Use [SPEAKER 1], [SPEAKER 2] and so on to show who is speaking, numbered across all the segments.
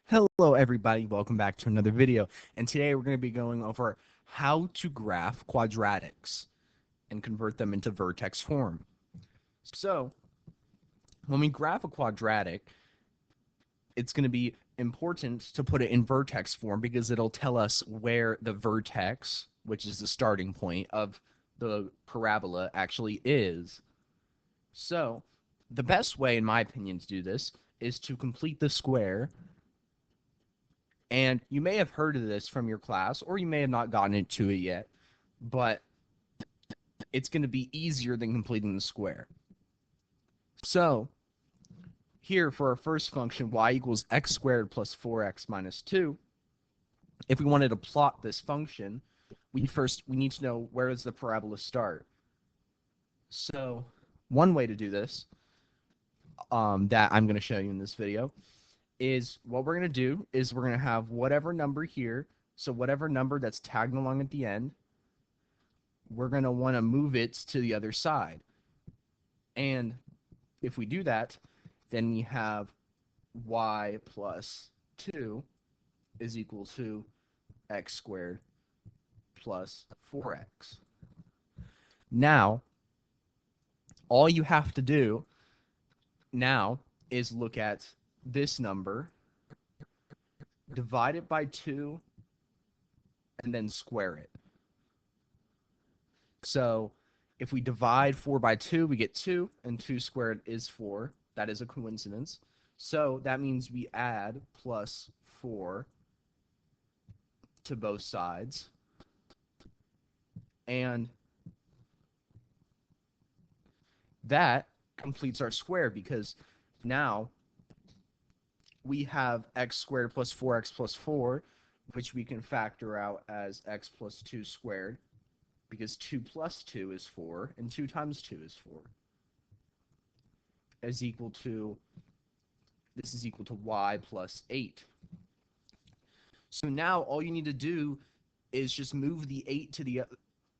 [SPEAKER 1] Hello everybody, welcome back to another video, and today we're going to be going over how to graph quadratics and convert them into vertex form. So, when we graph a quadratic, it's going to be important to put it in vertex form because it'll tell us where the vertex, which is the starting point of the parabola, actually is. So, the best way, in my opinion, to do this is to complete the square. And you may have heard of this from your class, or you may have not gotten into it yet, but it's going to be easier than completing the square. So here for our first function, y equals x squared plus 4x minus 2, if we wanted to plot this function, we need to know where does the parabola start. So one way to do this that I'm going to show you in this video is what we're going to do is we're going to have whatever number here, so whatever number that's tagged along at the end, we're going to want to move it to the other side. And if we do that, then we have y plus 2 is equal to x squared plus 4x. Now, all you have to do now is look at this number, divide it by 2, and then square it. So if we divide 4 by 2, we get 2, and 2 squared is 4. That is a coincidence. So that means we add plus 4 to both sides. And that completes our square because now we have x squared plus 4x plus 4, which we can factor out as x plus 2 squared, because 2 plus 2 is 4, and 2 times 2 is 4, is equal to, this is equal to y plus 8. So now all you need to do is just move the 8 to the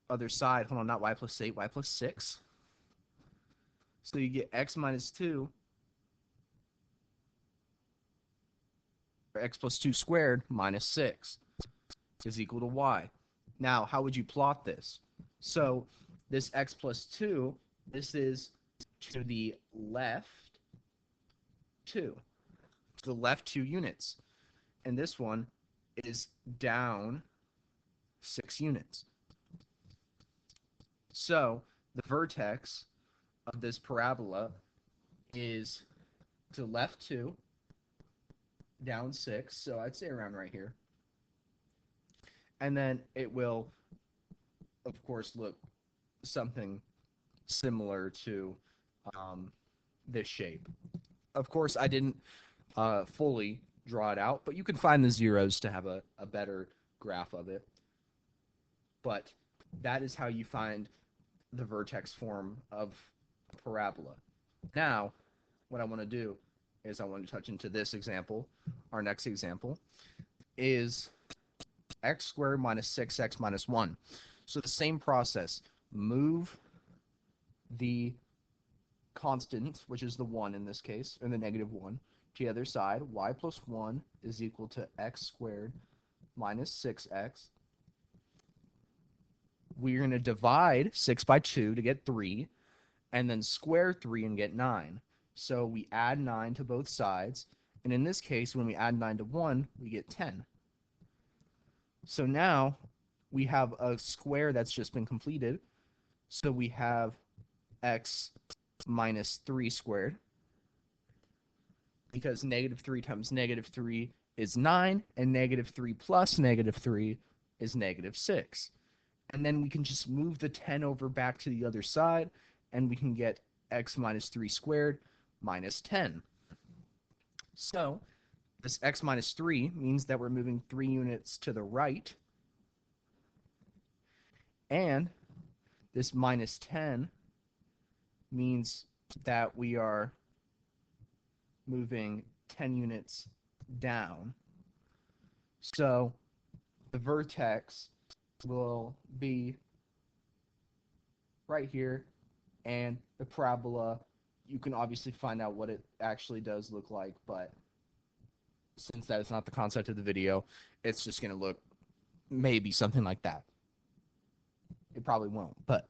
[SPEAKER 1] other side. Hold on, not y plus 8, y plus 6. So you get x minus 2, or x plus 2 squared minus 6 is equal to y. Now, how would you plot this? So this x plus 2, this is to the left 2. To the left 2 units. And this one is down 6 units. So the vertex of this parabola is to the left 2, down 6, so I'd say around right here. And then it will, of course, look something similar to this shape. Of course, I didn't fully draw it out, but you can find the zeros to have a better graph of it. But that is how you find the vertex form of a parabola. Now, what I want to do is I want to touch into this example. Our next example is x squared minus 6x minus 1. So the same process. Move the constant, which is the 1 in this case, or the negative 1, to the other side. Y plus 1 is equal to x squared minus 6x. We're going to divide 6 by 2 to get 3, and then square 3 and get 9. So we add 9 to both sides, and in this case, when we add 9 to 1, we get 10. So now we have a square that's just been completed. So we have x minus 3 squared, because negative 3 times negative 3 is 9, and negative 3 plus negative 3 is negative 6. And then we can just move the 10 over back to the other side, and we can get x minus 3 squared minus 10. So this x minus 3 means that we're moving 3 units to the right, and this minus 10 means that we are moving 10 units down. So the vertex will be right here, and the parabola, you can obviously find out what it actually does look like, but since that is not the concept of the video, it's just going to look maybe something like that. It probably won't, but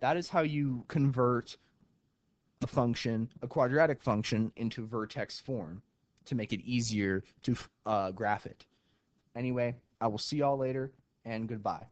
[SPEAKER 1] that is how you convert a quadratic function, into vertex form to make it easier to graph it. Anyway, I will see y'all later, and goodbye.